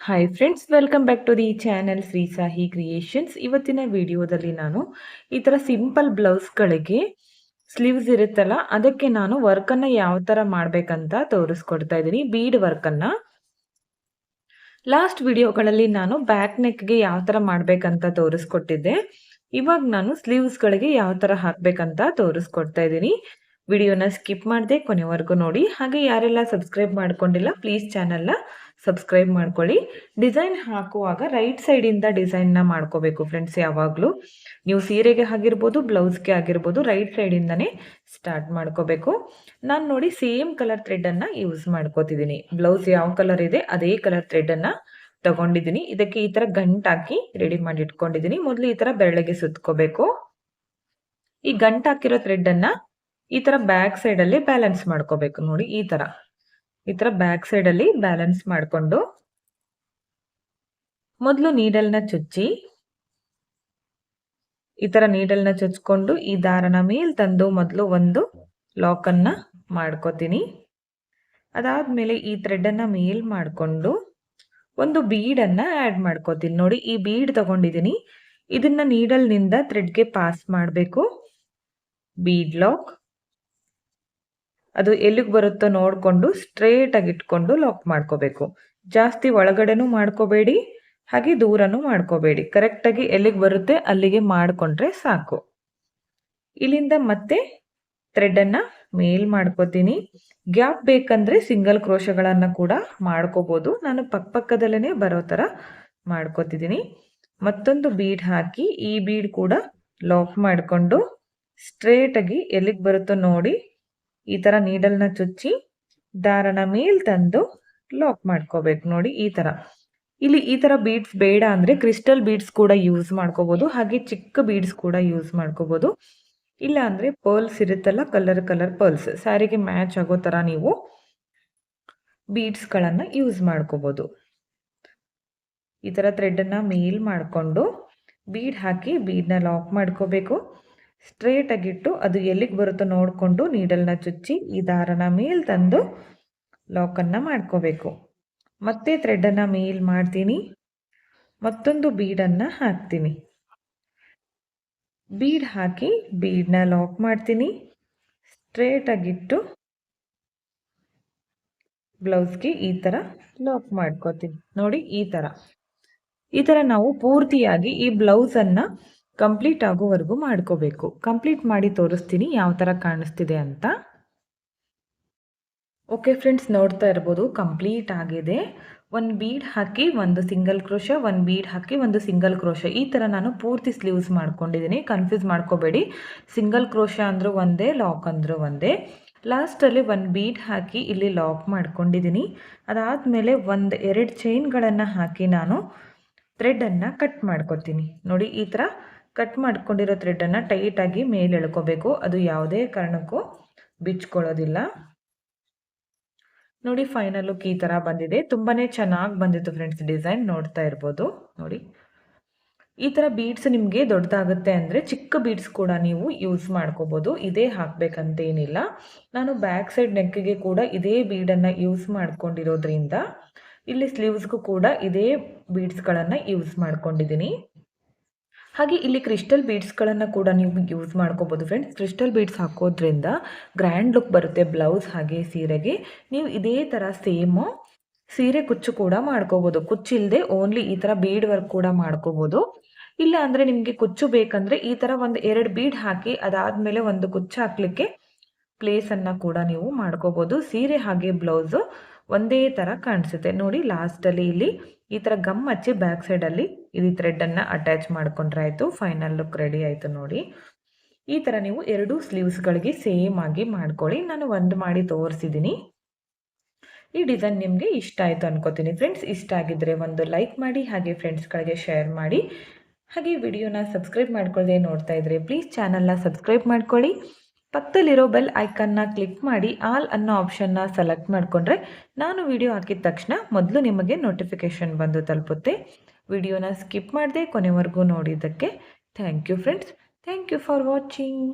Hi friends, welcome back to the channel Shri Sahi creations. ಇವತ್ತಿನ ವಿಡಿಯೋದಲ್ಲಿ ನಾನು ಈ ಥರ ಸಿಂಪಲ್ ಬ್ಲೌಸ್ಗಳಿಗೆ ಸ್ಲೀವ್ಸ್ ಇರುತ್ತಲ್ಲ, ಅದಕ್ಕೆ ನಾನು ವರ್ಕನ್ನು ಯಾವ ಥರ ಮಾಡಬೇಕಂತ ತೋರಿಸ್ಕೊಡ್ತಾ ಇದ್ದೀನಿ. ಬೀಡ್ ವರ್ಕನ್ನು ಲಾಸ್ಟ್ ವಿಡಿಯೋಗಳಲ್ಲಿ ನಾನು ಬ್ಯಾಕ್ ನೆಕ್ಗೆ ಯಾವ ಥರ ಮಾಡಬೇಕಂತ ತೋರಿಸ್ಕೊಟ್ಟಿದ್ದೆ. ಇವಾಗ ನಾನು ಸ್ಲೀವ್ಸ್ಗಳಿಗೆ ಯಾವ ಥರ ಹಾಕಬೇಕಂತ ತೋರಿಸ್ಕೊಡ್ತಾ ಇದ್ದೀನಿ. ವಿಡಿಯೋನ ಸ್ಕಿಪ್ ಮಾಡದೆ ಕೊನೆವರೆಗೂ ನೋಡಿ. ಹಾಗೆ ಯಾರೆಲ್ಲ ಸಬ್ಸ್ಕ್ರೈಬ್ ಮಾಡ್ಕೊಂಡಿಲ್ಲ ಪ್ಲೀಸ್ ಚಾನಲ್ನ ಸಬ್ಸ್ಕ್ರೈಬ್ ಮಾಡ್ಕೊಳ್ಳಿ. ಡಿಸೈನ್ ಹಾಕುವಾಗ ರೈಟ್ ಸೈಡಿಂದ ಡಿಸೈನ್ನ ಮಾಡ್ಕೋಬೇಕು ಫ್ರೆಂಡ್ಸ್. ಯಾವಾಗಲೂ ನೀವು ಸೀರೆಗೆ ಆಗಿರ್ಬೋದು, ಬ್ಲೌಸ್ಗೆ ಆಗಿರ್ಬೋದು, ರೈಟ್ ಸೈಡಿಂದನೇ ಸ್ಟಾರ್ಟ್ ಮಾಡ್ಕೋಬೇಕು. ನಾನು ನೋಡಿ ಸೇಮ್ ಕಲರ್ ಥ್ರೆಡನ್ನು ಯೂಸ್ ಮಾಡ್ಕೋತಿದ್ದೀನಿ. ಬ್ಲೌಸ್ ಯಾವ ಕಲರ್ ಇದೆ ಅದೇ ಕಲರ್ ಥ್ರೆಡನ್ನು ತಗೊಂಡಿದ್ದೀನಿ. ಇದಕ್ಕೆ ಈ ಥರ ಗಂಟಾಕಿ ರೆಡಿ ಮಾಡಿ ಇಟ್ಕೊಂಡಿದ್ದೀನಿ. ಮೊದಲು ಈ ಥರ ಬೆರಳಿಗೆ ಸುತ್ಕೋಬೇಕು. ಈ ಗಂಟಾಕಿರೋ ಥ್ರೆಡನ್ನು ಈ ಥರ ಬ್ಯಾಕ್ ಸೈಡಲ್ಲಿ ಬ್ಯಾಲೆನ್ಸ್ ಮಾಡ್ಕೋಬೇಕು. ನೋಡಿ ಈ ಥರ ಬ್ಯಾಕ್ ಸೈಡಲ್ಲಿ ಬ್ಯಾಲೆನ್ಸ್ ಮಾಡಿಕೊಂಡು ಮೊದಲು ನೀಡಲ್ನ ಚುಚ್ಚಿ ಈ ಥರ ನೀಡಲ್ನ ಚುಚ್ಕೊಂಡು ಈ ದಾರನ ಮೇಲ್ ತಂದು ಮೊದಲು ಒಂದು ಲಾಕನ್ನು ಮಾಡ್ಕೋತೀನಿ. ಅದಾದಮೇಲೆ ಈ ಥ್ರೆಡನ್ನು ಮೇಲ್ ಮಾಡಿಕೊಂಡು ಒಂದು ಬೀಡನ್ನು ಆ್ಯಡ್ ಮಾಡ್ಕೋತೀನಿ. ನೋಡಿ ಈ ಬೀಡ್ ತಗೊಂಡಿದ್ದೀನಿ. ಇದನ್ನು ನೀಡಲ್ನಿಂದ ಥ್ರೆಡ್ಗೆ ಪಾಸ್ ಮಾಡಬೇಕು. ಬೀಡ್ ಲಾಕ್ ಅದು ಎಲ್ಲಿಗೆ ಬರುತ್ತೋ ನೋಡಿಕೊಂಡು ಸ್ಟ್ರೇಟಾಗಿ ಇಟ್ಕೊಂಡು ಲಾಕ್ ಮಾಡ್ಕೋಬೇಕು. ಜಾಸ್ತಿ ಒಳಗಡೆನೂ ಮಾಡ್ಕೋಬೇಡಿ, ಹಾಗೆ ದೂರನೂ ಮಾಡ್ಕೋಬೇಡಿ. ಕರೆಕ್ಟಾಗಿ ಎಲ್ಲಿಗೆ ಬರುತ್ತೆ ಅಲ್ಲಿಗೆ ಮಾಡಿಕೊಂಡ್ರೆ ಸಾಕು. ಇಲ್ಲಿಂದ ಮತ್ತೆ ಥ್ರೆಡನ್ನು ಮೇಲ್ ಮಾಡ್ಕೋತೀನಿ. ಗ್ಯಾಪ್ ಬೇಕಂದರೆ ಸಿಂಗಲ್ ಕ್ರೋಶಗಳನ್ನು ಕೂಡ ಮಾಡ್ಕೋಬೋದು. ನಾನು ಪಕ್ಕದಲ್ಲೇ ಬರೋ ಥರ ಮಾಡ್ಕೋತಿದ್ದೀನಿ. ಮತ್ತೊಂದು ಬೀಡ್ ಹಾಕಿ ಈ ಬೀಡ್ ಕೂಡ ಲಾಕ್ ಮಾಡಿಕೊಂಡು ಸ್ಟ್ರೇಟಾಗಿ ಎಲ್ಲಿಗೆ ಬರುತ್ತೋ ನೋಡಿ ಈ ಥರ ನೀಡಲ್ನ ಚುಚ್ಚಿ ದಾರನ ಮೇಲ್ ತಂದು ಲಾಕ್ ಮಾಡ್ಕೋಬೇಕು. ನೋಡಿ ಈ ಥರ. ಇಲ್ಲಿ ಈ ಥರ ಬೀಡ್ಸ್ ಬೇಡ ಅಂದರೆ ಕ್ರಿಸ್ಟಲ್ ಬೀಡ್ಸ್ ಕೂಡ ಯೂಸ್ ಮಾಡ್ಕೋಬೋದು, ಹಾಗೆ ಚಿಕ್ಕ ಬೀಡ್ಸ್ ಕೂಡ ಯೂಸ್ ಮಾಡ್ಕೋಬೋದು. ಇಲ್ಲ ಅಂದರೆ ಪರ್ಲ್ಸ್ ಇರುತ್ತಲ್ಲ, ಕಲರ್ ಪರ್ಲ್ಸ್, ಸ್ಯಾರಿಗೆ ಮ್ಯಾಚ್ ಆಗೋ ಥರ ನೀವು ಬೀಡ್ಸ್ಗಳನ್ನು ಯೂಸ್ ಮಾಡ್ಕೋಬೋದು. ಈ ಥರ ಥ್ರೆಡನ್ನು ಮೇಲ್ ಮಾಡಿಕೊಂಡು ಬೀಡ್ ಹಾಕಿ ಬೀಡನ್ನ ಲಾಕ್ ಮಾಡ್ಕೋಬೇಕು. ಸ್ಟ್ರೇಟಾಗಿಟ್ಟು ಅದು ಎಲ್ಲಿಗೆ ಬರುತ್ತೋ ನೋಡಿಕೊಂಡು ನೀಡಲ್ನ ಚುಚ್ಚಿ ಈ ದಾರನ ಮೇಲ್ ತಂದು ಲಾಕನ್ನು ಮಾಡ್ಕೋಬೇಕು. ಮತ್ತೆ ಥ್ರೆಡನ್ನು ಮೇಲ್ ಮಾಡ್ತೀನಿ. ಮತ್ತೊಂದು ಬೀಡನ್ನು ಹಾಕ್ತೀನಿ. ಬೀಡ್ ಹಾಕಿ ಬೀಡನ್ನ ಲಾಕ್ ಮಾಡ್ತೀನಿ. ಸ್ಟ್ರೇಟಾಗಿಟ್ಟು ಬ್ಲೌಸ್ಗೆ ಈ ಥರ ಲಾಕ್ ಮಾಡ್ಕೋತೀನಿ. ನೋಡಿ ಈ ಥರ ನಾವು ಪೂರ್ತಿಯಾಗಿ ಈ ಬ್ಲೌಸನ್ನು ಕಂಪ್ಲೀಟ್ ಆಗೋವರೆಗೂ ಮಾಡ್ಕೋಬೇಕು. ಕಂಪ್ಲೀಟ್ ಮಾಡಿ ತೋರಿಸ್ತೀನಿ ಯಾವ ಥರ ಕಾಣಿಸ್ತಿದೆ ಅಂತ. ಓಕೆ ಫ್ರೆಂಡ್ಸ್, ನೋಡ್ತಾ ಇರ್ಬೋದು ಕಂಪ್ಲೀಟ್ ಆಗಿದೆ. ಒಂದು ಬೀಡ್ ಹಾಕಿ ಒಂದು ಸಿಂಗಲ್ ಕ್ರೋಶ, ಒಂದು ಬೀಡ್ ಹಾಕಿ ಒಂದು ಸಿಂಗಲ್ ಕ್ರೋಶ, ಈ ಥರ ನಾನು ಪೂರ್ತಿ ಸ್ಲೀವ್ಸ್ ಮಾಡ್ಕೊಂಡಿದ್ದೀನಿ. ಕನ್ಫ್ಯೂಸ್ ಮಾಡ್ಕೋಬೇಡಿ. ಸಿಂಗಲ್ ಕ್ರೋಶ ಅಂದರೂ ಒಂದೇ, ಲಾಕ್ ಅಂದರೂ ಒಂದೇ. ಲಾಸ್ಟಲ್ಲಿ ಒಂದು ಬೀಡ್ ಹಾಕಿ ಇಲ್ಲಿ ಲಾಕ್ ಮಾಡ್ಕೊಂಡಿದ್ದೀನಿ. ಅದಾದಮೇಲೆ ಒಂದು 2 ಚೈನ್ಗಳನ್ನು ಹಾಕಿ ನಾನು ಥ್ರೆಡನ್ನು ಕಟ್ ಮಾಡ್ಕೊತೀನಿ. ನೋಡಿ ಈ ಥರ ಕಟ್ ಮಾಡ್ಕೊಂಡಿರೋ ಥ್ರೆಡನ್ನು ಟೈಟಾಗಿ ಮೇಲೆ ಎಳ್ಕೋಬೇಕು. ಅದು ಯಾವುದೇ ಕಾರಣಕ್ಕೂ ಬಿಚ್ಕೊಳ್ಳೋದಿಲ್ಲ. ನೋಡಿ ಫೈನಲ್ ಲುಕ್ ಈ ಥರ ಬಂದಿದೆ. ತುಂಬಾ ಚೆನ್ನಾಗಿ ಬಂದಿತ್ತು ಫ್ರೆಂಡ್ಸ್. ಡಿಸೈನ್ ನೋಡ್ತಾ ಇರ್ಬೋದು. ನೋಡಿ ಈ ಥರ ಬೀಡ್ಸ್ ನಿಮಗೆ ದೊಡ್ಡದಾಗುತ್ತೆ ಅಂದರೆ ಚಿಕ್ಕ ಬೀಡ್ಸ್ ಕೂಡ ನೀವು ಯೂಸ್ ಮಾಡ್ಕೋಬೋದು. ಇದೇ ಹಾಕಬೇಕಂತೇನಿಲ್ಲ. ನಾನು ಬ್ಯಾಕ್ ಸೈಡ್ ನೆಕ್ಗೆ ಕೂಡ ಇದೇ ಬೀಡನ್ನು ಯೂಸ್ ಮಾಡ್ಕೊಂಡಿರೋದ್ರಿಂದ ಇಲ್ಲಿ ಸ್ಲೀವ್ಸ್ಗೂ ಕೂಡ ಇದೇ ಬೀಡ್ಸ್ಗಳನ್ನು ಯೂಸ್ ಮಾಡ್ಕೊಂಡಿದ್ದೀನಿ. ಹಾಗೆ ಇಲ್ಲಿ ಕ್ರಿಸ್ಟಲ್ ಬೀಡ್ಸ್ಗಳನ್ನು ಕೂಡ ನೀವು ಯೂಸ್ ಮಾಡ್ಕೋಬೋದು ಫ್ರೆಂಡ್ಸ್. ಕ್ರಿಸ್ಟಲ್ ಬೀಡ್ಸ್ ಹಾಕೋದ್ರಿಂದ ಗ್ರ್ಯಾಂಡ್ ಲುಕ್ ಬರುತ್ತೆ ಬ್ಲೌಸ್ ಹಾಗೆ ಸೀರೆಗೆ. ನೀವು ಇದೇ ಥರ ಸೇಮು ಸೀರೆ ಕುಚ್ಚು ಕೂಡ ಮಾಡ್ಕೋಬೋದು. ಕುಚ್ಚಿಲ್ಲದೆ ಓನ್ಲಿ ಈ ಥರ ಬೀಡ್ ವರ್ಕ್ ಕೂಡ ಮಾಡ್ಕೋಬೋದು. ಇಲ್ಲ ಅಂದರೆ ನಿಮಗೆ ಕುಚ್ಚು ಬೇಕಂದರೆ ಈ ಥರ ಒಂದು 2 ಬೀಡ್ ಹಾಕಿ ಅದಾದಮೇಲೆ ಒಂದು ಕುಚ್ಚು ಹಾಕಲಿಕ್ಕೆ ಪ್ಲೇಸನ್ನು ಕೂಡ ನೀವು ಮಾಡ್ಕೋಬೋದು. ಸೀರೆ ಹಾಗೆ ಬ್ಲೌಸು ಒಂದೇ ಥರ ಕಾಣಿಸುತ್ತೆ. ನೋಡಿ ಲಾಸ್ಟಲ್ಲಿ ಇಲ್ಲಿ ಈ ಥರ ಗಮ್ ಹಚ್ಚಿ ಬ್ಯಾಕ್ ಸೈಡಲ್ಲಿ ಈ ಥ್ರೆಡನ್ನು ಅಟ್ಯಾಚ್ ಮಾಡ್ಕೊಂಡ್ರೆ ಆಯಿತು. ಫೈನಲ್ ಲುಕ್ ರೆಡಿ ಆಯಿತು. ನೋಡಿ ಈ ಥರ ನೀವು 2 ಸ್ಲೀವ್ಸ್ಗಳಿಗೆ ಸೇಮ್ ಆಗಿ ಮಾಡ್ಕೊಳ್ಳಿ. ನಾನು ಒಂದು ಮಾಡಿ ತೋರಿಸಿದ್ದೀನಿ. ಈ ಡಿಸೈನ್ ನಿಮಗೆ ಇಷ್ಟ ಆಯಿತು ಅನ್ಕೋತೀನಿ ಫ್ರೆಂಡ್ಸ್. ಇಷ್ಟ ಆಗಿದ್ದರೆ ಒಂದು ಲೈಕ್ ಮಾಡಿ, ಹಾಗೆ ಫ್ರೆಂಡ್ಸ್ಗಳಿಗೆ ಶೇರ್ ಮಾಡಿ. ಹಾಗೆ ವಿಡಿಯೋನ ಸಬ್ಸ್ಕ್ರೈಬ್ ಮಾಡ್ಕೊಳ್ಳದೆ ನೋಡ್ತಾ ಇದ್ದರೆ ಪ್ಲೀಸ್ ಚಾನಲ್ನ ಸಬ್ಸ್ಕ್ರೈಬ್ ಮಾಡ್ಕೊಳ್ಳಿ. ಪಕ್ಕದಲ್ಲಿರೋ ಬೆಲ್ ಐಕನ್ನ ಕ್ಲಿಕ್ ಮಾಡಿ ಆಲ್ ಅನ್ನೋ ಆಪ್ಷನ್ನ ಸೆಲೆಕ್ಟ್ ಮಾಡಿಕೊಂಡ್ರೆ ನಾನು ವಿಡಿಯೋ ಹಾಕಿದ ತಕ್ಷಣ ಮೊದಲು ನಿಮಗೆ ನೋಟಿಫಿಕೇಷನ್ ಬಂದು ತಲುಪುತ್ತೆ. ವಿಡಿಯೋನ ಸ್ಕಿಪ್ ಮಾಡದೆ ಕೊನೆವರೆಗೂ ನೋಡಿದ್ದಕ್ಕೆ thank you friends. Thank you for watching.